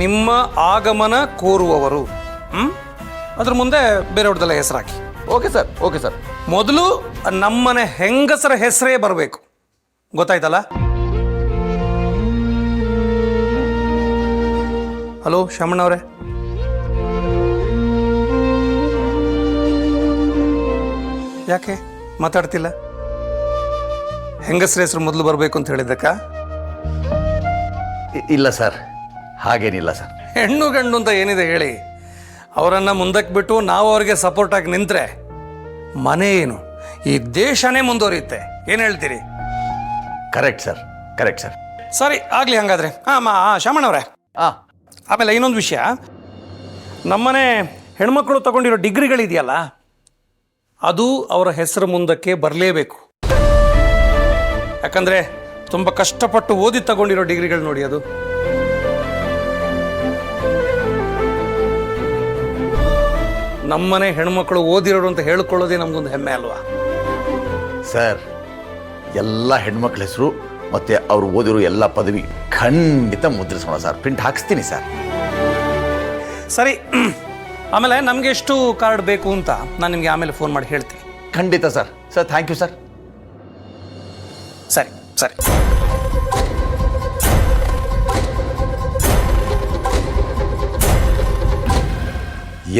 ನಿಮ್ಮ ಆಗಮನ ಕೋರುವವರು. ಅದ್ರ ಮುಂದೆ ಬೇರೆಯವ್ರದ್ದೆಲ್ಲ ಹೆಸರು ಹಾಕಿ. Okay sir, okay sir. ಮೊದಲು ನಮ್ಮನೆ ಹೆಂಗಸರ ಹೆಸರೇ ಬರಬೇಕು, ಗೊತ್ತಾಯ್ತಲ್ಲ? ಹಲೋ ಶಾಮಣ್ಣವ್ರೆ, ಯಾಕೆ ಮಾತಾಡ್ತಿಲ್ಲ? ಹೆಂಗಸರ ಹೆಸರು ಮೊದಲು ಬರಬೇಕು ಅಂತ ಹೇಳಿದ್ದಕ್ಕ? ಇಲ್ಲ ಸರ್, ಹಾಗೇನಿಲ್ಲ ಸರ್. ಹೆಣ್ಣು ಗಂಡು ಅಂತ ಏನಿದೆ ಹೇಳಿ. ಅವರನ್ನು ಮುಂದಕ್ಕೆ ಬಿಟ್ಟು ನಾವು ಅವ್ರಿಗೆ ಸಪೋರ್ಟಾಗಿ ನಿಂತರೆ ಮನೆ ಏನು, ಈ ದೇಶನೇ ಮುಂದುವರಿಯುತ್ತೆ. ಏನು ಹೇಳ್ತೀರಿ? Correct sir, correct sir. ಸರಿ ಆಗಲಿ ಹಾಗಾದರೆ. ಶಾಮಣ್ಣವ್ರೆ, ಆಮೇಲೆ ಇನ್ನೊಂದು ವಿಷಯ, ನಮ್ಮನೆ ಹೆಣ್ಮಕ್ಳು ತಗೊಂಡಿರೋ ಡಿಗ್ರಿಗಳಿದೆಯಲ್ಲ, ಅದು ಅವರ ಹೆಸರು ಮುಂದಕ್ಕೆ ಬರಲೇಬೇಕು. ಯಾಕಂದರೆ ತುಂಬ ಕಷ್ಟಪಟ್ಟು ಓದಿ ತಗೊಂಡಿರೋ ಡಿಗ್ರಿಗಳು ನೋಡಿ. ಅದು ನಮ್ಮನೆ ಹೆಣ್ಮಕ್ಳು ಓದಿರೋರು ಅಂತ ಹೇಳ್ಕೊಳ್ಳೋದೇ ನಮಗೊಂದು ಹೆಮ್ಮೆ ಅಲ್ವಾ ಸರ್? ಎಲ್ಲ ಹೆಣ್ಮಕ್ಳ ಹೆಸರು ಮತ್ತೆ ಅವ್ರು ಓದಿರೋ ಎಲ್ಲ ಪದವಿ ಖಂಡಿತ ಮುದ್ರಿಸೋಣ ಸರ್, ಪ್ರಿಂಟ್ ಹಾಕಿಸ್ತೀನಿ ಸರ್. ಸರಿ, ಆಮೇಲೆ ನಮಗೆ ಎಷ್ಟು ಕಾರ್ಡ್ ಬೇಕು ಅಂತ ನಾನು ನಿಮಗೆ ಆಮೇಲೆ ಫೋನ್ ಮಾಡಿ ಹೇಳ್ತೀನಿ. ಖಂಡಿತ sir. Sir thank you sir. ಸರಿ ಸರಿ.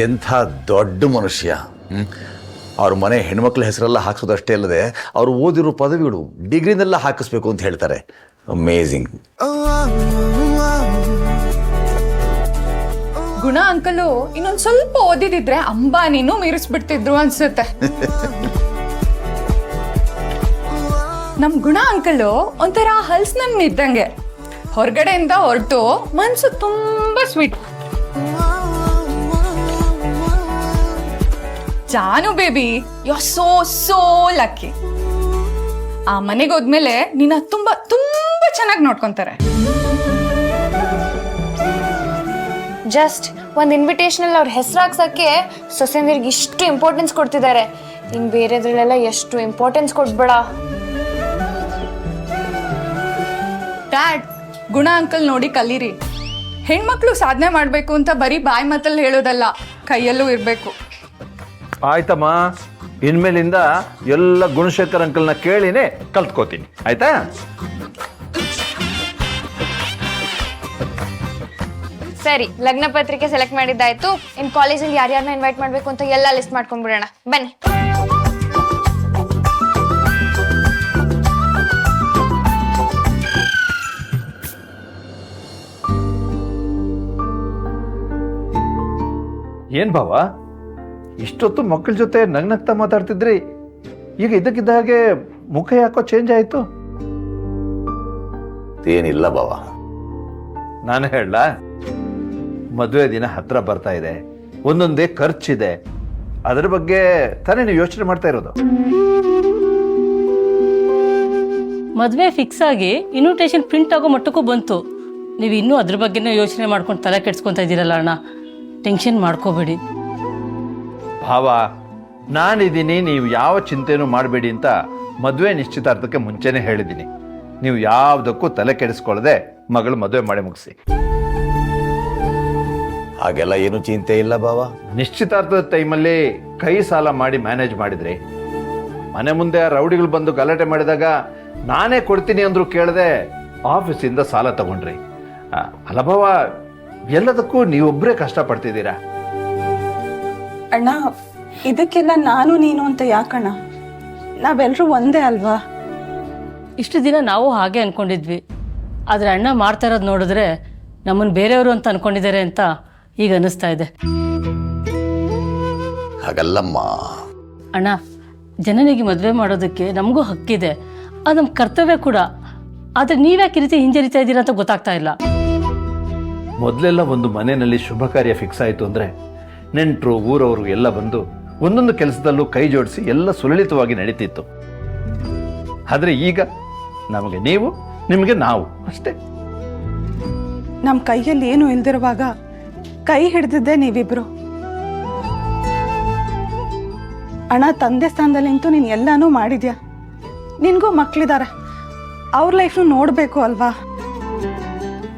ಎಂಥ ದೊಡ್ಡ ಮನುಷ್ಯ. ಅವ್ರ ಮನೆ ಹೆಣ್ಮಕ್ಳ ಹೆಸರೆಲ್ಲ ಹಾಕ್ಸೋದಷ್ಟೇ ಅಲ್ಲದೆ ಅವ್ರು ಓದಿರೋ ಪದವಿಗಳು ಡಿಗ್ರಿನೆಲ್ಲ ಹಾಕಿಸ್ಬೇಕು ಅಂತ ಹೇಳ್ತಾರೆ. ಅಮೇಝಿಂಗ್. ಗುಣ ಅಂಕಲು ಇನ್ನೊಂದು ಸ್ವಲ್ಪ ಓದಿದಿದ್ರೆ ಅಂಬಾನಿನೂ ಮೀರಿಸ್ಬಿಡ್ತಿದ್ರು ಅನ್ಸುತ್ತೆ. ನಮ್ ಗುಣ ಅಂಕಲು ಒಂಥರ ಹಲ್ಸ್ನನ್ ಇದ್ದಂಗೆ, ಹೊರಗಡೆಯಿಂದ ಹೊರಟು ಮನ್ಸು ತುಂಬಾ ಸ್ವೀಟ್. ಜಾನು baby, you are so so lucky. ಆ ಮನೆಗೆ ಹೋದ್ಮೇಲೆ ನಿನ್ನ ತುಂಬಾ ತುಂಬಾ ಚೆನ್ನಾಗಿ ನೋಡ್ಕೊಂತಾರೆ. ಜಸ್ಟ್ ಒಂದು ಇನ್ವಿಟೇಷನಲ್ಲಿ ಅವ್ರ ಹೆಸರು ಹಾಕ್ಸಕ್ಕೆ ಸೊಸೆಂದಿರಿಗೆ ಇಷ್ಟು ಇಂಪಾರ್ಟೆನ್ಸ್ ಕೊಡ್ತಿದ್ದಾರೆ. ಇನ್ನು ಬೇರೆದ್ರಲ್ಲೆಲ್ಲ ಎಷ್ಟು ಇಂಪಾರ್ಟೆನ್ಸ್ ಕೊಡ್ಬೇಡ. ಡ್ಯಾಡ್, ಗುಣ ಅಂಕಲ್ ನೋಡಿ ಕಲೀರಿ. ಹೆಣ್ಮಕ್ಳು ಸಾಧನೆ ಮಾಡಬೇಕು ಅಂತ ಬರೀ ಬಾಯಿ ಮಾತಲ್ಲಿ ಹೇಳೋದಲ್ಲ, ಕೈಯಲ್ಲೂ ಇರಬೇಕು. ಆಯ್ತಮ್ಮ, ಇನ್ಮೇಲಿಂದ ಎಲ್ಲ ಗುಣಶೇಖರ್ ಅಂಕಲ್ನ ಕೇಳಿನೇ ಕಲ್ತ್ಕೋತೀನಿ, ಆಯ್ತಾ? ಸರಿ, ಲಗ್ನ ಪತ್ರಿಕೆ ಸೆಲೆಕ್ಟ್ ಮಾಡಿದ್ದಾಯ್ತು. ಇನ್ ಕಾಲೇಜಿಂದ ಯಾರ್ಯಾರನ್ನ ಇನ್ವೈಟ್ ಮಾಡಬೇಕು ಅಂತ ಎಲ್ಲ ಲಿಸ್ಟ್ ಮಾಡ್ಕೊಂಡ್ಬಿಡೋಣ. ಬನ್ನಿ. ಏನ್ ಭಾವ, ಇಷ್ಟೊತ್ತು ಮಕ್ಕಳ ಜೊತೆ ನಗ್ನಗ್ತಾ ಮಾತಾಡ್ತಿದ್ರಿ, ಈಗ ಇದಕ್ಕಿದ್ದ ಹಾಗೆ ಮುಖ ಯಾಕೋ ಚೇಂಜ್ ಆಯ್ತು? ಏನಿಲ್ಲ ಬಾವ. ನಾನು ಹೇಳಲಾ, ಮದುವೆ ದಿನ ಹತ್ರ ಬರ್ತಾ ಇದೆ, ಒಂದೊಂದೇ ಖರ್ಚಿದೆ, ಅದರ ಬಗ್ಗೆ ತಾನೇ ನೀವು ಯೋಚನೆ ಮಾಡ್ತಾ ಇರೋದು. ಮದುವೆ ಫಿಕ್ಸ್ ಆಗಿ ಇನ್ವಿಟೇಷನ್ ಪ್ರಿಂಟ್ ಆಗೋ ಮಟ್ಟಕ್ಕೂ ಬಂತು. ನೀವು ಇನ್ನೂ ಅದ್ರ ಬಗ್ಗೆನೇ ಯೋಚನೆ ಮಾಡ್ಕೊಂಡು ತಲೆ ಕೆಡ್ಸ್ಕೊತಾ ಇದ್ದೀರಲ್ಲ ಅಣ್ಣ. ಟೆನ್ಷನ್ ಮಾಡ್ಕೋಬೇಡಿ ಭಾವ, ನಾನಿದ್ದೀನಿ, ನೀವು ಯಾವ ಚಿಂತೆನೂ ಮಾಡಬೇಡಿ ಅಂತ ಮದುವೆ ನಿಶ್ಚಿತಾರ್ಥಕ್ಕೆ ಮುಂಚೆನೇ ಹೇಳಿದ್ದೀನಿ. ನೀವು ಯಾವುದಕ್ಕೂ ತಲೆ ಕೆಡಿಸ್ಕೊಳ್ಳದೆ ಮಗಳು ಮದುವೆ ಮಾಡಿ ಮುಗಿಸಿ. ಹಾಗೆಲ್ಲ ಏನು ಚಿಂತೆ ಇಲ್ಲ ಬಾವ. ನಿಶ್ಚಿತಾರ್ಥದ ಟೈಮಲ್ಲಿ ಕೈ ಸಾಲ ಮಾಡಿ ಮ್ಯಾನೇಜ್ ಮಾಡಿದ್ರಿ. ಮನೆ ಮುಂದೆ ರೌಡಿಗಳು ಬಂದು ಗಲಾಟೆ ಮಾಡಿದಾಗ ನಾನೇ ಕೊಡ್ತೀನಿ ಅಂದ್ರು ಕೇಳದೆ ಆಫೀಸಿಂದ ಸಾಲ ತಗೊಂಡ್ರಿ. ಅಲ್ಲ ಭಾವ, ಎಲ್ಲದಕ್ಕೂ ನೀವೊಬ್ಬರೇ ಕಷ್ಟಪಡ್ತಿದ್ದೀರಾ. ಅಣ್ಣ, ಇದಕ್ಕೆಲ್ಲ ನಾನು ನೀನು ಅಂತ ಯಾಕಣ್ಣ? ನಾವೆಲ್ಲರೂ ಒಂದೇ ಅಲ್ವಾ? ಇಷ್ಟು ದಿನ ನಾವು ಹಾಗೆ ಅನ್ಕೊಂಡಿದ್ವಿ. ಆದರೆ ಅಣ್ಣ ಮಾಡ್ತಾ ಇರೋದು ನೋಡಿದ್ರೆ ನಮ್ಮನ್ನು ಬೇರೆಯವರು ಅಂತ ಅನ್ಕೊಂಡಿದ್ದಾರೆ ಅಂತ ಈಗ ಅನ್ನಿಸ್ತಾ ಇದೆ. ಹಾಗಲ್ಲಮ್ಮ ಅಣ್ಣ, ಜನನಿಗೆ ಮದುವೆ ಮಾಡೋದಕ್ಕೆ ನಮಗೂ ಹಕ್ಕಿದೆ, ಅದು ನಮ್ಮ ಕರ್ತವ್ಯ ಕೂಡ. ಆದರೆ ನೀವ್ಯಾಕೆ ಈ ರೀತಿ ಹಿಂಜರಿತಾ ಇದ್ದೀರಾ ಅಂತ ಗೊತ್ತಾಗ್ತಾ ಇಲ್ಲ. ಮೊದಲೆಲ್ಲ ಒಂದು ಮನೆಯಲ್ಲಿ ಶುಭ ಕಾರ್ಯ ಫಿಕ್ಸ್ ಆಯಿತು ಅಂದರೆ ನೆಂಟರು ಊರವರು ಎಲ್ಲ ಬಂದು ಒಂದೊಂದು ಕೆಲಸದಲ್ಲೂ ಕೈ ಜೋಡಿಸಿ ಎಲ್ಲ ಸುಲಲಿತವಾಗಿ ನಡೀತಿತ್ತು. ಆದರೆ ಈಗ ನಮಗೆ ನೀವು, ನಿಮಗೆ ನಾವು ಅಷ್ಟೇ. ನಮ್ಮ ಕೈಯಲ್ಲಿ ಏನು ಇಲ್ದಿರುವಾಗ ಕೈ ಹಿಡಿದಿದ್ದೆ ನೀವಿಬ್ರು. ಅಣ್ಣ, ತಂದೆ ಸ್ಥಾನದಲ್ಲಿ ನಿಂತು ನೀನು ಎಲ್ಲಾನು ಮಾಡಿದ್ಯಾ. ನಿನಗೂ ಮಕ್ಕಳಿದ್ದಾರೆ, ಅವ್ರ ಲೈಫ್ನು ನೋಡಬೇಕು ಅಲ್ವಾ?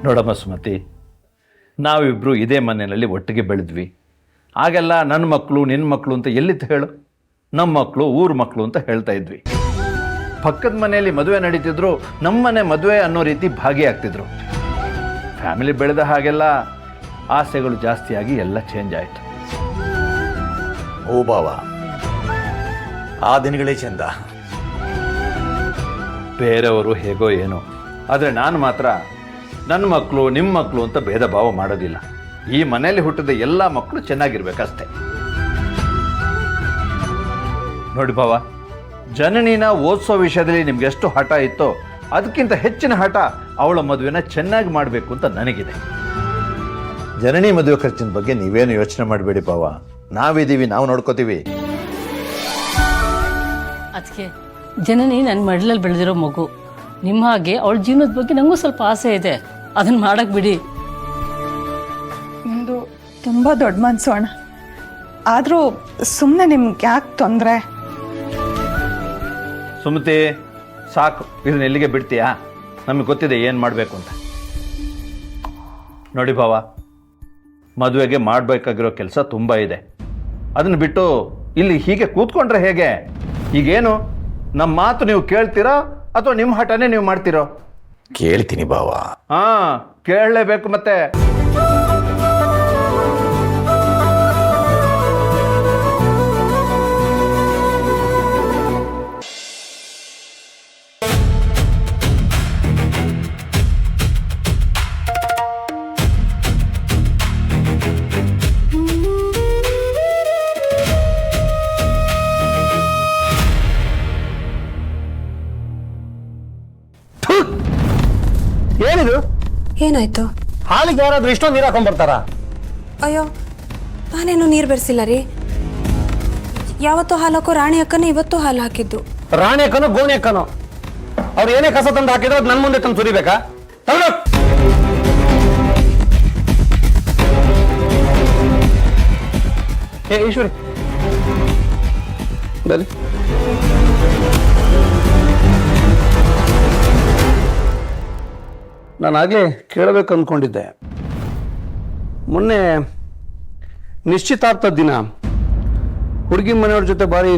ನೋಡಮ್ಮ ಸುಮತಿ, ನಾವಿಬ್ಬರು ಇದೇ ಮನೆಯಲ್ಲಿ ಒಟ್ಟಿಗೆ ಬೆಳೆದ್ವಿ. ಆಗೆಲ್ಲ ನನ್ನ ಮಕ್ಕಳು ನಿನ್ನ ಮಕ್ಕಳು ಅಂತ ಎಲ್ಲಿತ್ತು ಹೇಳು? ನಮ್ಮ ಮಕ್ಕಳು ಊರ ಮಕ್ಕಳು ಅಂತ ಹೇಳ್ತಾ ಇದ್ವಿ. ಪಕ್ಕದ ಮನೆಯಲ್ಲಿ ಮದುವೆ ನಡೀತಿದ್ರು, ನಮ್ಮನೆ ಮದುವೆ ಅನ್ನೋ ರೀತಿ ಭಾಗಿಯಾಗ್ತಿದ್ರು. ಫ್ಯಾಮಿಲಿ ಬೆಳೆದ ಹಾಗೆಲ್ಲ ಆಸೆಗಳು ಜಾಸ್ತಿಯಾಗಿ ಎಲ್ಲ ಚೇಂಜ್ ಆಯಿತು. ಓ ಬಾವ, ಆ ದಿನಗಳೇ ಚಂದ. ಬೇರೆಯವರು ಹೇಗೋ ಏನೋ, ಆದರೆ ನಾನು ಮಾತ್ರ ನನ್ನ ಮಕ್ಕಳು ನಿಮ್ಮ ಮಕ್ಕಳು ಅಂತ ಭೇದ ಭಾವ ಮಾಡೋದಿಲ್ಲ. ಈ ಮನೆಯಲ್ಲಿ ಹುಟ್ಟಿದ ಎಲ್ಲ ಮಕ್ಕಳು ಚೆನ್ನಾಗಿರ್ಬೇಕಷ್ಟೆ. ನೋಡಿ ಭಾವ, ಜನನಿನ ಓದಿಸೋ ವಿಷಯದಲ್ಲಿ ನಿಮ್ಗೆ ಎಷ್ಟು ಹಠ ಇತ್ತೋ ಅದಕ್ಕಿಂತ ಹೆಚ್ಚಿನ ಹಠ ಅವಳ ಮದುವೆನ ಚೆನ್ನಾಗಿ ಮಾಡಬೇಕು ಅಂತ ನನಗಿದೆ. ಜನನಿ ಮದುವೆ ಖರ್ಚಿನ ಬಗ್ಗೆ ನೀವೇನು ಯೋಚನೆ ಮಾಡಬೇಡಿ ಭಾವ, ನಾವಿದ್ದೀವಿ, ನಾವು ನೋಡ್ಕೋತೀವಿ. ಅದಕ್ಕೆ ಜನನಿ ನನ್ನ ಮಡ್ಲಲ್ಲಿ ಬೆಳೆದಿರೋ ಮಗು. ನಿಮ್ಮ ಹಾಗೆ ಅವಳ ಜೀವನದ ಬಗ್ಗೆ ನನಗೂ ಸ್ವಲ್ಪ ಆಸೆ ಇದೆ, ಅದನ್ನು ಮಾಡಕ್ಕೆ ಬಿಡಿ. ನಿಮ್ಮದು ತುಂಬ ದೊಡ್ಡ ಮನಸ್ಸು ಅಣ್ಣ. ಆದರೂ ಸುಮ್ಮನೆ ನಿಮ್ಗೆ ಯಾಕೆ ತೊಂದರೆ? ಸುಮತಿ, ಸಾಕು, ಇದನ್ನ ಎಲ್ಲಿಗೆ ಬಿಡ್ತೀಯಾ? ನಮಗೆ ಗೊತ್ತಿದೆ ಏನು ಮಾಡಬೇಕು ಅಂತ. ನೋಡಿ ಭಾವ, ಮದುವೆಗೆ ಮಾಡಬೇಕಾಗಿರೋ ಕೆಲಸ ತುಂಬ ಇದೆ. ಅದನ್ನು ಬಿಟ್ಟು ಇಲ್ಲಿ ಹೀಗೆ ಕೂತ್ಕೊಂಡ್ರೆ ಹೇಗೆ? ಈಗೇನು ನಮ್ಮ ಮಾತು ನೀವು ಕೇಳ್ತೀರಾ ಅಥವಾ ನಿಮ್ಮ ಹಠನೇ ನೀವು ಮಾಡ್ತೀರೋ? ಕೇಳ್ತೀನಿ ಬಾವ. ಹಾಂ, ಕೇಳಲೇಬೇಕು ಮತ್ತೆ. ಏನಿದು? ಏನಾಯ್ತು? ಹಾಲಿಗೆ ಯಾರಾದ್ರೂ ಇಷ್ಟೊಂದು ನೀರು ಹಾಕೊಂಡ್ ಬರ್ತಾರ? ಅಯ್ಯೋ, ನಾನೇನು ನೀರು ಬೆರೆಸಿಲ್ಲ ರೀ. ಯಾವತ್ತೂ ಹಾಲು ಹಾಕೋ ರಾಣಿ ಅಕ್ಕನ ಇವತ್ತು ಹಾಲು ಹಾಕಿದ್ದು. ರಾಣಿ ಅಕ್ಕನೋ ಗೋಣಿ ಅಕ್ಕನೋ ಅವ್ರು ಏನೇ ಕಸ ತಂದು ಹಾಕಿದ್ರು ಅದು ನನ್ನ ಮುಂದೆ ತಂದು ಸುರಿಬೇಕಾ? ತಗೊಂಡು ಏ ಈಶ್ವರಿ ಬನ್ನಿ. ನಾನಾಗಲೇ ಕೇಳಬೇಕು ಅಂದ್ಕೊಂಡಿದ್ದೆ. ಮೊನ್ನೆ ನಿಶ್ಚಿತಾರ್ಥ ದಿನ ಹುಡುಗಿ ಮನೆಯವ್ರ ಜೊತೆ ಭಾರಿ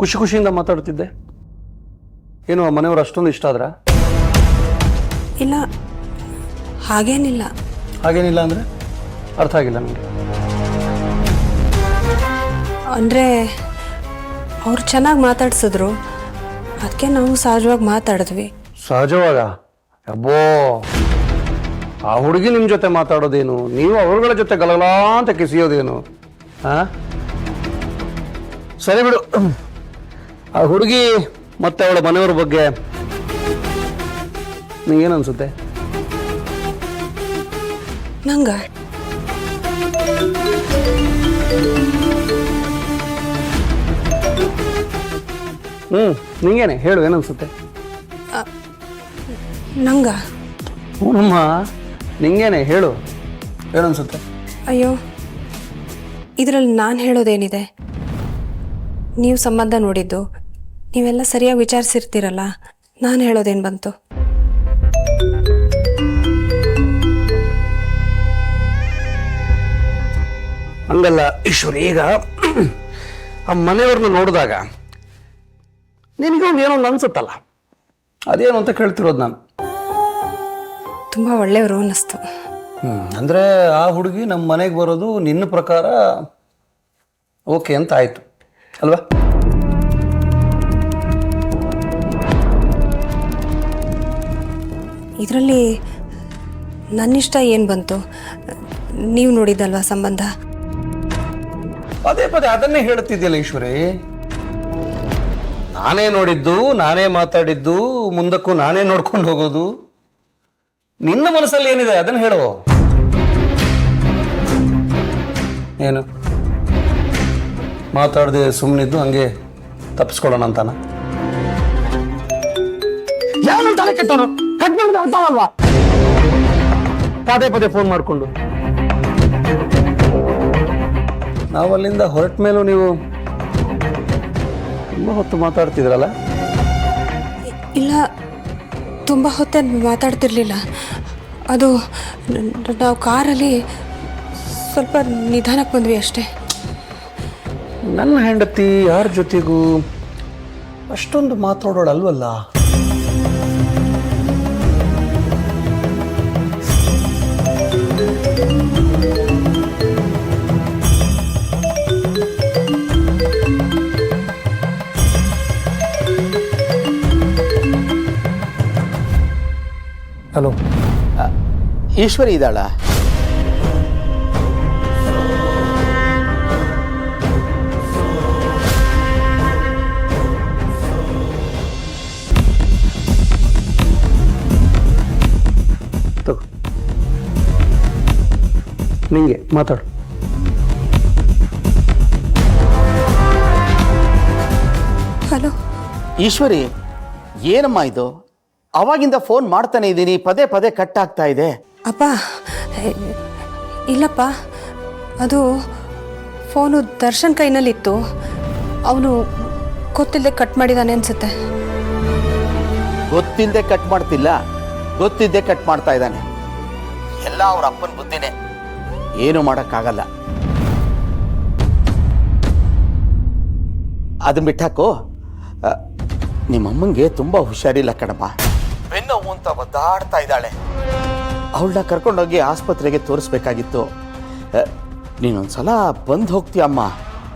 ಖುಷಿ ಖುಷಿಯಿಂದ ಮಾತಾಡ್ತಿದ್ದೆ. ಏನು ಆ ಮನೆಯವ್ರು ಅಷ್ಟೊಂದು ಇಷ್ಟ ಆದ್ರ? ಇಲ್ಲ, ಹಾಗೇನಿಲ್ಲ. ಹಾಗೇನಿಲ್ಲ ಅಂದರೆ ಅರ್ಥ ಆಗಿಲ್ಲ ನನಗೆ. ಅಂದರೆ ಅವ್ರು ಚೆನ್ನಾಗಿ ಮಾತಾಡ್ಸಿದ್ರು, ಅದಕ್ಕೆ ನಾವು ಸಹಜವಾಗಿ ಮಾತಾಡಿದ್ವಿ. ಸಹಜವಾಗ? ಅಬ್ಬೋ, ಆ ಹುಡುಗಿ ನಿಮ್ಮ ಜೊತೆ ಮಾತಾಡೋದೇನು, ನೀವು ಅವರುಗಳ ಜೊತೆ ಗಲಗಲ ಅಂತ ಕಿಸಿಯೋದೇನು? ಹಾಂ, ಸರಿ ಬಿಡು. ಆ ಹುಡುಗಿ ಮತ್ತೆ ಅವಳ ಮನೆಯವ್ರ ಬಗ್ಗೆ ನಿಂಗೇನು ಅನ್ಸುತ್ತೆ? ನಂಗೆ ನಿಂಗೇನೆ ಹೇಳು, ಏನನ್ಸುತ್ತೆ? ನಂಗೆ ಹ್ಞೂನಮ್ಮ, ನಿಂಗೇನೆ ಹೇಳು, ಏನನ್ಸುತ್ತೆ? ಅಯ್ಯೋ, ಇದರಲ್ಲಿ ನಾನು ಹೇಳೋದೇನಿದೆ? ನೀವು ಸಂಬಂಧ ನೋಡಿದ್ದು, ನೀವೆಲ್ಲ ಸರಿಯಾಗಿ ವಿಚಾರಿಸಿರ್ತೀರಲ್ಲ, ನಾನು ಹೇಳೋದೇನು ಬಂತು? ಹಂಗಲ್ಲ ಈಶ್ವರಿ, ಈಗ ಆ ಮನೆಯವ್ರನ್ನ ನೋಡಿದಾಗ ನಿನಗೆ ಒಂದು ಏನೋ ಒಂದು ಅನ್ಸುತ್ತಲ್ಲ, ಅದೇನು ಅಂತ ಕೇಳ್ತಿರೋದು ನಾನು. ತುಂಬ ಒಳ್ಳೆಯವರು ಅನ್ನಿಸ್ತು. ಅಂದರೆ ಆ ಹುಡುಗಿ ನಮ್ಮ ಮನೆಗೆ ಬರೋದು ನಿನ್ನ ಪ್ರಕಾರ ಓಕೆ ಅಂತ ಆಯಿತು ಅಲ್ವಾ? ಇದರಲ್ಲಿ ನನ್ನಿಷ್ಟ ಏನು ಬಂತು? ನೀವು ನೋಡಿದ್ದಲ್ವಾ ಸಂಬಂಧ? ಪದೇ ಪದೇ ಅದನ್ನೇ ಹೇಳುತ್ತಿದ್ಯಲ್ಲ ಈಶ್ವರಿ. ನಾನೇ ನೋಡಿದ್ದು, ನಾನೇ ಮಾತಾಡಿದ್ದು, ಮುಂದಕ್ಕೂ ನಾನೇ ನೋಡ್ಕೊಂಡು ಹೋಗೋದು. ನಿನ್ನ ಮನಸ್ಸಲ್ಲಿ ಏನಿದೆ ಅದನ್ನು ಹೇಳು. ಏನು ಮಾತಾಡದೆ ಸುಮ್ಮನಿದ್ದು ಹಂಗೆ ತಪ್ಪಿಸ್ಕೊಳ್ಳೋಣ ಅಂತಾನ? ಯಾವ ತಲೆ ಕೆಟ್ಟವನು ಕಟ್ ಮಾಡಿದ ಅಂತಾವಲ್ವಾ? ಪದೇ ಪದೇ ಫೋನ್ ಮಾಡಿಕೊಂಡು ನಾವಲ್ಲಿಂದ ಹೊರಟ ಮೇಲೂ ನೀವು ತುಂಬ ಹೊತ್ತು ಮಾತಾಡ್ತಿದ್ರಲ್ಲ? ಇಲ್ಲ, ತುಂಬ ಹೊತ್ತೇ ಮಾತಾಡ್ತಿರ್ಲಿಲ್ಲ. ಅದು ನಾವು ಕಾರಲ್ಲಿ ಸ್ವಲ್ಪ ನಿಧಾನಕ್ಕೆ ಬಂದ್ವಿ ಅಷ್ಟೇ. ನನ್ನ ಹೆಂಡತಿ ಯಾರ ಜೊತೆಗೂ ಅಷ್ಟೊಂದು ಮಾತಾಡೋಳಲ್ವಲ್ಲ. ಹಲೋ, ಈಶ್ವರಿ ಇದ್ದಾಳ? ತಗೋ, ನಿಂಗೆ ಮಾತಾಡು. ಹಲೋ ಈಶ್ವರಿ, ಏನಮ್ಮ ಇದು? ಅವಾಗಿಂದ ಫೋನ್ ಮಾಡ್ತಾನೆ ಇದ್ದೀನಿ, ಪದೇ ಪದೇ ಕಟ್ ಆಗ್ತಾ ಇದೆ. ಅಪ್ಪ, ಇಲ್ಲಪ್ಪ, ಅದು ಫೋನು ದರ್ಶನ್ ಕೈನಲ್ಲಿತ್ತು. ಅವನು ಗೊತ್ತಿಲ್ಲದೆ ಕಟ್ ಮಾಡಿದ್ದಾನೆ ಅನ್ಸುತ್ತೆ. ಗೊತ್ತಿಲ್ಲದೆ ಕಟ್ ಮಾಡ್ತಿಲ್ಲ, ಗೊತ್ತಿದ್ದೆ ಕಟ್ ಮಾಡ್ತಾ ಇದ್ದಾನೆ. ಎಲ್ಲ ಅವ್ರ ಅಪ್ಪನ ಬುದ್ಧಿನೇ, ಏನು ಮಾಡೋಕ್ಕಾಗಲ್ಲ. ಅದನ್ನ ಬಿಟ್ಟಾಕು. ನಿಮ್ಮಮ್ಮಂಗೆ ತುಂಬ ಹುಷಾರಿಲ್ಲ ಕಣಮ್ಮ, ಬೆನ್ನೋವು ಅಂತ ಒದ್ದಾಡ್ತಾ ಇದ್ದಾಳೆ. ಅವಳನ್ನ ಕರ್ಕೊಂಡೋಗಿ ಆಸ್ಪತ್ರೆಗೆ ತೋರಿಸ್ಬೇಕಾಗಿತ್ತು. ನೀನೊಂದ್ಸಲ ಬಂದು ಹೋಗ್ತೀಯಮ್ಮ.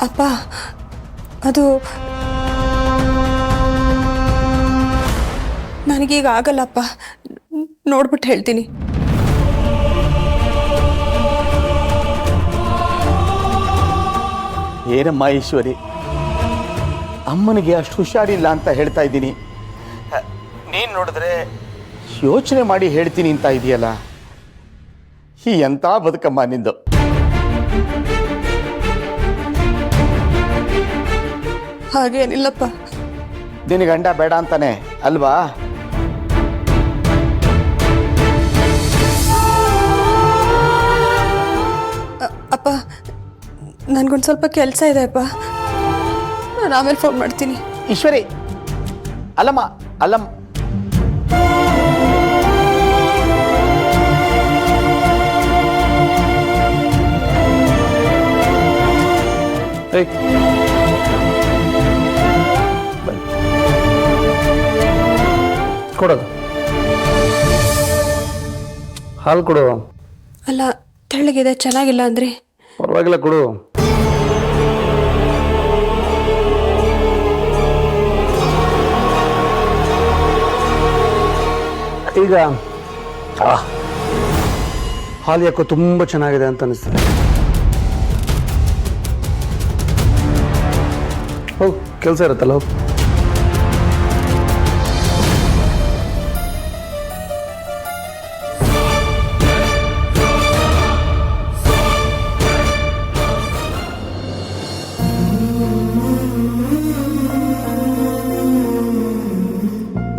ಅಪ್ಪ, ಅದು ನನಗೀಗ ಆಗಲ್ಲಪ್ಪ, ನೋಡ್ಬಿಟ್ಟು ಹೇಳ್ತೀನಿ. ಏನಮ್ಮ ಈಶ್ವರಿ, ಅಮ್ಮನಿಗೆ ಅಷ್ಟು ಹುಷಾರಿಲ್ಲ ಅಂತ ಹೇಳ್ತಾ ಇದ್ದೀನಿ. ನೀನು ನೋಡಿದ್ರೆ ಯೋಚನೆ ಮಾಡಿ ಹೇಳ್ತೀನಿ ಅಂತ ಇದೆಯಲ್ಲ, ಎಂಥ ಬದುಕಮ್ಮ ನಿಂದು. ಹಾಗೇನಿಲ್ಲಪ್ಪ. ನಿನ್ನ ಗಂಡ ಬೇಡ ಅಂತಾನೆ ಅಲ್ವಾ? ಅಪ್ಪ, ನನಗೊಂದು ಸ್ವಲ್ಪ ಕೆಲಸ ಇದೆ ಅಪ್ಪ, ನಾನು ಆಮೇಲೆ ಫೋನ್ ಮಾಡ್ತೀನಿ. ಈಶ್ವರಿ, ಅಲ್ಲಮ್ಮ ಅಲ್ಲಮ್ಮ, ಕೊಡೋದು ಹಾಲು ಕೊಡು. ಅಲ್ಲ, ತೆಳ್ಳಗಿದೆ, ಚೆನ್ನಾಗಿಲ್ಲ ಅಂದ್ರಿ. ಪರವಾಗಿಲ್ಲ, ಕೊಡು. ಈಗ ಹಾಲು ಯಾಕೋ ತುಂಬ ಚೆನ್ನಾಗಿದೆ ಅಂತ ಅನಿಸ್ತದೆ. ಹೋಗು, ಕೆಲಸ ಇರುತ್ತಲ್ಲ, ಹೋಗು.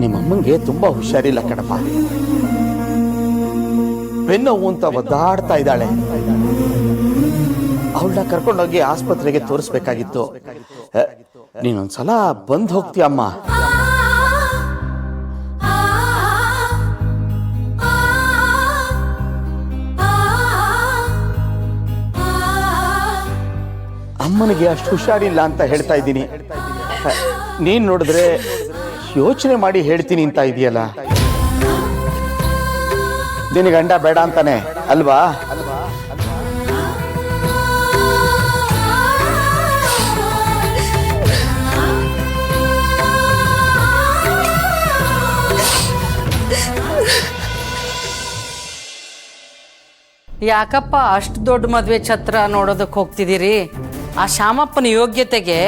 ನಿಮ್ಮಮ್ಮಂಗೆ ತುಂಬಾ ಹುಷಾರಿಲ್ಲ ಕಣಪ್ಪ, ಬೆನ್ನೋವು ಅಂತ ಒದ್ದಾಡ್ತಾ ಇದ್ದಾಳೆ. ಅವಳನ್ನ ಕರ್ಕೊಂಡೋಗಿ ಆಸ್ಪತ್ರೆಗೆ ತೋರಿಸ್ಬೇಕಾಗಿತ್ತು. ನೀನೊಂದ್ಸಲ ಬಂದು ಹೋಗ್ತೀಯಮ್ಮ. ಅಮ್ಮನಿಗೆ ಅಷ್ಟು ಹುಷಾರಿಲ್ಲ ಅಂತ ಹೇಳ್ತಾ ಇದ್ದೀನಿ. ನೀನ್ ನೋಡಿದ್ರೆ ಯೋಚನೆ ಮಾಡಿ ಹೇಳ್ತೀನಿ ಅಂತ ಇದೆಯಲ್ಲ, ನಿನ್ನ ಗಂಡ ಬೇಡ ಅಂತಾನೆ ಅಲ್ವಾ? ಯಾಕಪ್ಪ ಅಷ್ಟು ದೊಡ್ಡ ಮದುವೆ ಛತ್ರ ನೋಡೋದಕ್ಕೆ ಹೋಗ್ತಿದ್ದೀರಿ? ಆ ಶ್ಯಾಮಪ್ಪನ ಯೋಗ್ಯತೆಗೆ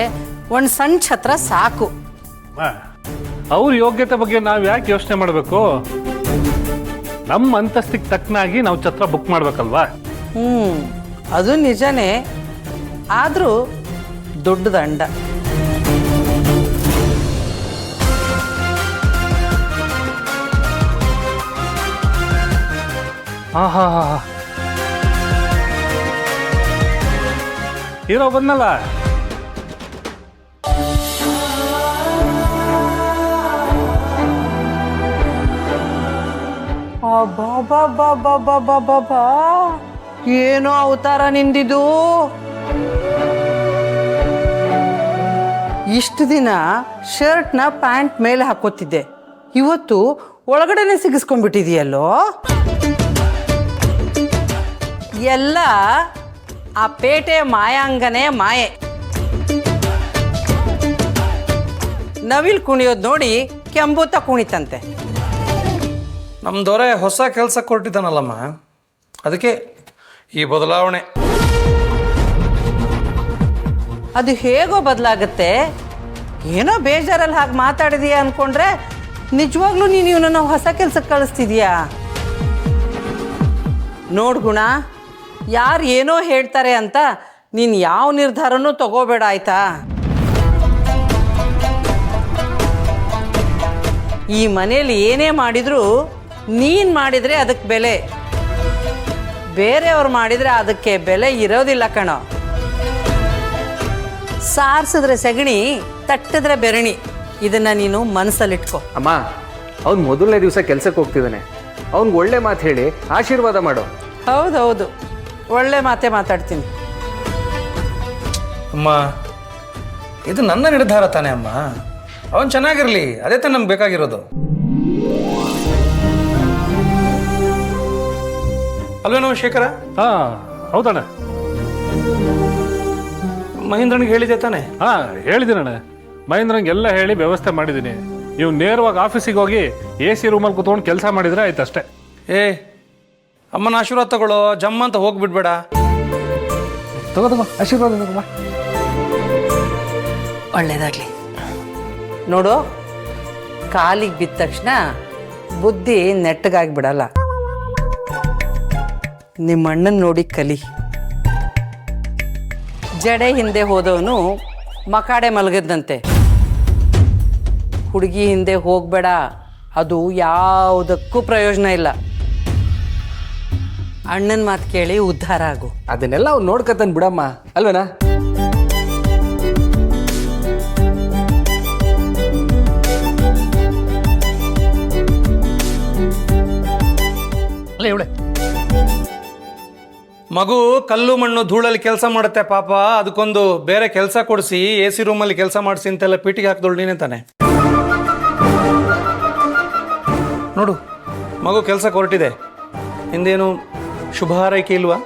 ಒಂದು ಸಣ್ಣ ಛತ್ರ ಸಾಕು. ಅವ್ರ ಯೋಗ್ಯತೆ ಬಗ್ಗೆ ನಾವು ಯಾಕೆ ಯೋಚನೆ ಮಾಡಬೇಕು? ನಮ್ಮ ಅಂತಸ್ತಿಗೆ ತಕ್ಕನಾಗಿ ನಾವು ಛತ್ರ ಬುಕ್ ಮಾಡ್ಬೇಕಲ್ವಾ? ಅದು ನಿಜನೇ, ಆದರೂ ದೊಡ್ಡ ದಂಡ. ಹಾ ಹೀರೋ ಬಂದಲ್ಲ. ಅಬ್ಬಾ ಏನೋ ಅವತಾರ ನಿಂದಿದು. ಇಷ್ಟು ದಿನ ಶರ್ಟ್ನ ಪ್ಯಾಂಟ್ ಮೇಲೆ ಹಾಕೋತಿದ್ದೆ, ಇವತ್ತು ಒಳಗಡೆನೆ ಸಿಗಿಸ್ಕೊಂಡ್ಬಿಟ್ಟಿದೆಯಲ್ಲೋ. ಎಲ್ಲ ಆ ಪೇಟೆ ಮಾಯಾಂಗನೇ ಮಾಯೆ. ನವಿಲ್ ಕುಣಿಯೋದು ನೋಡಿ ಕೆಂಬೂತ ಕುಣಿತಂತೆ. ನಮ್ಮ ದೊರೆ ಹೊಸ ಕೆಲಸ ಕೊಟ್ಟಿದ್ದಾನಲ್ಲಮ್ಮ, ಅದಕ್ಕೆ ಈ ಬದಲಾವಣೆ. ಅದು ಹೇಗೋ ಬದಲಾಗುತ್ತೆ. ಏನೋ ಬೇಜಾರಲ್ಲಿ ಹಾಗೆ ಮಾತಾಡಿದೀಯ ಅನ್ಕೊಂಡ್ರೆ ನಿಜವಾಗ್ಲೂ ನೀನು ಇವನನ್ನು ಹೊಸ ಕೆಲಸಕ್ಕೆ ಕಳಿಸ್ತಿದ್ಯಾ. ನೋಡ್ ಗುಣ, ಯಾರು ಏನೋ ಹೇಳ್ತಾರೆ ಅಂತ ನೀನು ಯಾವ ನಿರ್ಧಾರನೂ ತಗೋಬೇಡ ಆಯ್ತಾ. ಈ ಮನೇಲಿ ಏನೇ ಮಾಡಿದ್ರು ನೀನು ಮಾಡಿದರೆ ಅದಕ್ಕೆ ಬೆಲೆ, ಬೇರೆಯವ್ರು ಮಾಡಿದರೆ ಅದಕ್ಕೆ ಬೆಲೆ ಇರೋದಿಲ್ಲ ಕಣೋ. ಸಾರಿಸಿದ್ರೆ ಸಗಣಿ, ತಟ್ಟಿದ್ರೆ ಬೆರಣಿ. ಇದನ್ನ ನೀನು ಮನಸ್ಸಲ್ಲಿಟ್ಕೋ. ಅಮ್ಮ, ಅವ್ನು ಮೊದಲನೇ ದಿವಸ ಕೆಲ್ಸಕ್ಕೆ ಹೋಗ್ತಿದ್ದಾನೆ, ಅವ್ನಿಗೆ ಒಳ್ಳೆ ಮಾತು ಹೇಳಿ ಆಶೀರ್ವಾದ ಮಾಡು. ಹೌದೌದು, ಒಳ್ಳೆ ಮಾತೇ ಮಾತಾಡ್ತೀನಿ. ಅಮ್ಮ, ಇದು ನನ್ನ ನಿರ್ಧಾರ ತಾನೇ ಅಮ್ಮ. ಅವನು ಚೆನ್ನಾಗಿರಲಿ, ಅದೇ ತಾನೇ ನಮ್ಗೆ ಬೇಕಾಗಿರೋದು ಅಲ್ವೇನೋ ಶೇಖರ? ಹಾಂ ಹೌದಣ್ಣ. ಮಹೇಂದ್ರನಿಗೆ ಹೇಳಿದೆ ತಾನೆ? ಹಾಂ ಹೇಳಿದ್ದೀನಣ್ಣ. ಮಹೇಂದ್ರಂಗೆ ಎಲ್ಲ ಹೇಳಿ ವ್ಯವಸ್ಥೆ ಮಾಡಿದ್ದೀನಿ. ನೀವು ನೇರವಾಗಿ ಆಫೀಸಿಗೆ ಹೋಗಿ AC ರೂಮಲ್ಲಿ ಕೂತ್ಕೊಂಡು ಕೆಲಸ ಮಾಡಿದರೆ ಆಯ್ತು ಅಷ್ಟೇ. ಅಮ್ಮನ ಆಶೀರ್ವಾದ ತಗೊಳ್ಳೋ, ಜಮ್ಮ ಅಂತ ಹೋಗ್ಬಿಡ್ಬೇಡ. ತಗೋ ಆಶೀರ್ವಾದ ತಗೋ. ಒಳ್ಳೇದಾಗ್ಲಿ. ನೋಡು, ಕಾಲಿಗೆ ಬಿದ್ದ ತಕ್ಷಣ ಬುದ್ಧಿ ನೆಟ್ಟಗಾಗಿಬಿಡಲ್ಲ. ನಿಮ್ಮ ಅಣ್ಣನ ನೋಡಿ ಕಲಿ. ಜಡೆ ಹಿಂದೆ ಹೋದವನು ಮಕಾಡೆ ಮಲಗದಂತೆ. ಹುಡುಗಿ ಹಿಂದೆ ಹೋಗಬೇಡ, ಅದು ಯಾವುದಕ್ಕೂ ಪ್ರಯೋಜನ ಇಲ್ಲ. ಅಣ್ಣನ ಮಾತು ಕೇಳಿ ಉದ್ಧಾರ ಆಗು. ಅದನ್ನೆಲ್ಲ ಅವ್ನು ನೋಡ್ಕತಾನೆ ಬಿಡಮ್ಮ, ಅಲ್ವೇನಾ? ಅಲ್ಲ ಇವಳೆ ಮಗು ಕಲ್ಲು ಮಣ್ಣು ಧೂಳಲ್ಲಿ ಕೆಲಸ ಮಾಡುತ್ತೆ ಪಾಪ, ಅದಕ್ಕೊಂದು ಬೇರೆ ಕೆಲಸ ಕೊಡಿಸಿ AC ರೂಮಲ್ಲಿ ಕೆಲಸ ಮಾಡಿಸಿ ಅಂತೆಲ್ಲ ಪೀಟಿಗೆ ಹಾಕಿದಳು ನೀನೇ ತಾನೆ. ನೋಡು, ಮಗು ಕೆಲಸಕ್ಕೆ ಹೊರಟಿದೆ, ಹಿಂದೇನು ಶುಭ ಹಾರೈಕೆ ಇಲ್ವಾ?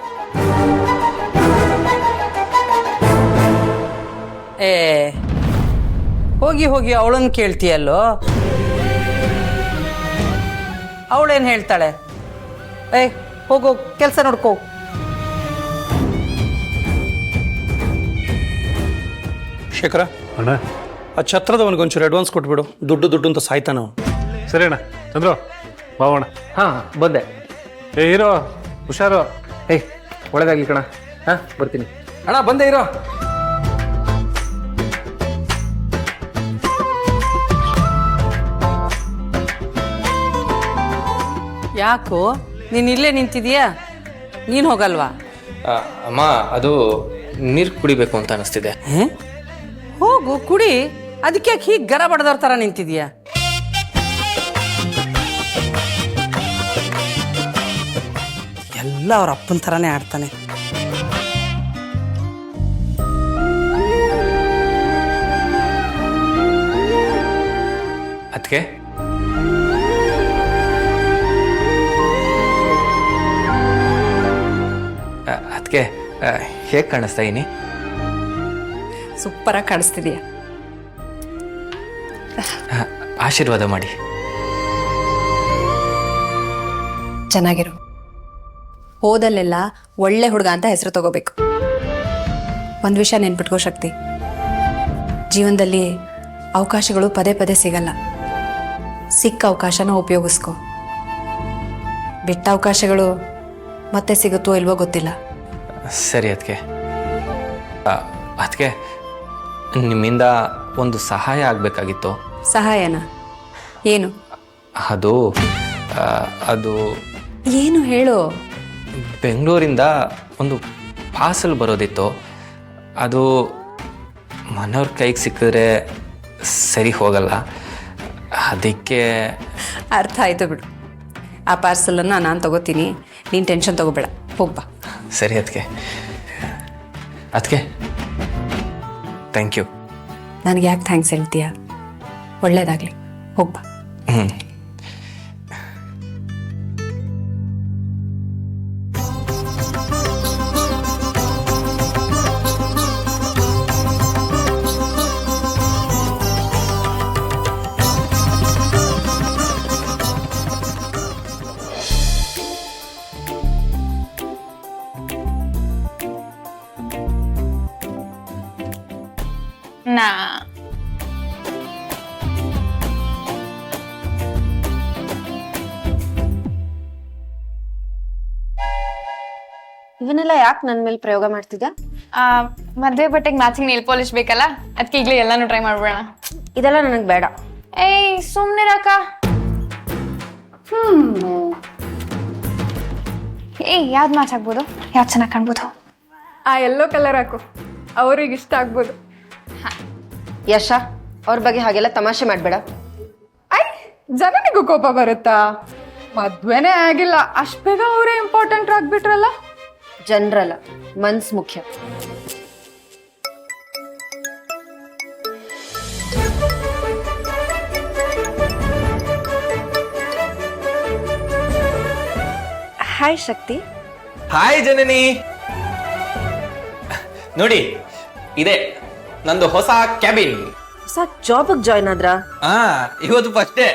ಹೋಗಿ ಹೋಗಿ ಅವಳನ್ನು ಕೇಳ್ತೀಯಲ್ಲೋ. ಅವಳೇನು ಹೇಳ್ತಾಳೆ? ಹೋಗೋ, ಕೆಲಸ ನೋಡ್ಕೋ. ಶೇಖರ, ಅಣ್ಣ ಆ ಛತ್ರದವನಿಗೊಂಚೂರು ಅಡ್ವಾನ್ಸ್ ಕೊಟ್ಬಿಡು. ದುಡ್ಡು ಅಂತ ಸಾಯ್ತಾನ ಅವನು. ಸರಿ ಅಣ್ಣ. ಚಂದ್ರು ಬಾವಣ್ಣ. ಹಾಂ ಬಂದೆ. ಹೀರೋ ಹುಷಾರು. ಒಳ್ಳೇದಾಗ್ಲಿ ಕಣ. ಹಾಂ ಬರ್ತೀನಿ ಅಣ್ಣ, ಬಂದೆ ಇರೋ. ಯಾಕೋ ನೀನು ಇಲ್ಲೇ ನಿಂತಿದೀಯಾ? ನೀನು ಹೋಗಲ್ವಾ? ಅಮ್ಮ, ಅದು ನೀರು ಕುಡಿಬೇಕು ಅಂತ ಅನಿಸ್ತಿದೆ. ಹೋಗು ಕುಡಿ. ಅದಕ್ಕೆ ಯಾಕೆ ಹೀಗೆ ಗರ ಬಡದವ್ರ ಥರ ನಿಂತಿದೀಯಾ? ಎಲ್ಲ ಅವ್ರ ಅಪ್ಪನ ಥರನೇ ಆಡ್ತಾನೆ. ಅದಕ್ಕೆ ಹೇಗೆ ಕಾಣಿಸ್ತಾ ಇದೀನಿ? ಸೂಪರಾಗಿ ಕಾಣಿಸ್ತಿದೀಯ. ಆಶೀರ್ವಾದ ಮಾಡಿ. ಚೆನ್ನಾಗಿರು. ಹೋದಲ್ಲೆಲ್ಲ ಒಳ್ಳೆ ಹುಡುಗ ಅಂತ ಹೆಸರು ತಗೋಬೇಕು. ಒಂದು ವಿಷಯ ನೆನ್ಪಿಟ್ಕೋ ಶಕ್ತಿ, ಜೀವನದಲ್ಲಿ ಅವಕಾಶಗಳು ಪದೇ ಪದೇ ಸಿಗಲ್ಲ. ಸಿಕ್ಕ ಅವಕಾಶನ ಉಪಯೋಗಿಸ್ಕೊ. ಬಿಟ್ಟ ಅವಕಾಶಗಳು ಮತ್ತೆ ಸಿಗುತ್ತೋ ಇಲ್ವೋ ಗೊತ್ತಿಲ್ಲ. ಸರಿ ಅದಕ್ಕೆ ನಿಮ್ಮಿಂದ ಒಂದು ಸಹಾಯ ಆಗಬೇಕಾಗಿತ್ತು. ಸಹಾಯನ? ಏನು? ಅದು ಏನು ಹೇಳು. ಬೆಂಗಳೂರಿಂದ ಒಂದು ಪಾರ್ಸಲ್ ಬರೋದಿತ್ತು. ಅದು ಮನೆಯವ್ರ ಕೈಗೆ ಸಿಕ್ಕಿದ್ರೆ ಸರಿ ಹೋಗಲ್ಲ, ಅದಕ್ಕೆ. ಅರ್ಥ ಆಯ್ತು ಬಿಡು. ಆ ಪಾರ್ಸಲನ್ನು ನಾನು ತಗೋತೀನಿ, ನೀನು ಟೆನ್ಷನ್ ತಗೋಬೇಡ, ಹೋಗ್ಬಾ. ಸರಿ ಅದಕ್ಕೆ ಥ್ಯಾಂಕ್ ಯು. ನನಗೆ ಯಾಕೆ ಥ್ಯಾಂಕ್ಸ್ ಹೇಳ್ತೀಯಾ? ಒಳ್ಳೇದಾಗಲಿ, ಹೋಗ್ಬಾ. ಹ್ಞೂ. ನಾ ಇವನ್ನೆಲ್ಲ ಯಾಕೆ ನನ್ನ ಮೇಲೆ ಪ್ರಯೋಗ ಮಾಡ್ತಿದ್ಯಾ? ಮದುವೆ ಬಟ್ಟೆಗೆ ಮ್ಯಾಚಿಂಗ್ ನೇಲ್ ಪಾಲಿಶ್ ಬೇಕಲ್ಲ, ಅದಕ್ಕೆ ಈಗಲೇ ಎಲ್ಲಾನು ಟ್ರೈ ಮಾಡ್ಬೇಡ. ಇದೆಲ್ಲ ನನಗೆ ಬೇಡ. ಏಯ್ ಸುಮ್ಮನೆ ರಾಕ. ಏಯ್ ಯಾವ್ದು ಮ್ಯಾಚ್ ಆಗ್ಬೋದು? ಯಾವ್ದು ಚೆನ್ನಾಗಿ ಕಾಣ್ಬೋದು? ಆ ಯೆಲ್ಲೋ ಕಲರ್ ಹಾಕು, ಅವ್ರಿಗೆ ಇಷ್ಟ ಆಗ್ಬೋದು. ಯಶ, ಅವ್ರ ಬಗ್ಗೆ ಹಾಗೆಲ್ಲ ತಮಾಷೆ ಮಾಡಬೇಡ. ಐ ಜನನಿಗೂ ಕೋಪ ಬರುತ್ತಾ? ಮದ್ವೆನೇ ಆಗಿಲ್ಲ, ಅಷ್ಟು ಬೇಗ ಅವರೇ ಇಂಪಾರ್ಟೆಂಟ್ ಆಗ್ಬಿಟ್ರಲ್ಲ. ಜನರಲ್ಲ, ಮನ್ಸ್ ಮುಖ್ಯ. ಹಾಯ್ ಶಕ್ತಿ. ಹಾಯ್ ಜನನಿ. ನೋಡಿ ಇದೆ ನಂದು ಹೊಸ ಕ್ಯಾಬಿನ್. ಹೊಸ ಜಾಬಿಗೆ ಜಾಯ್ನ್ ಆದ್ರಾ? ಇವತ್ತು ಫಸ್ಟೇ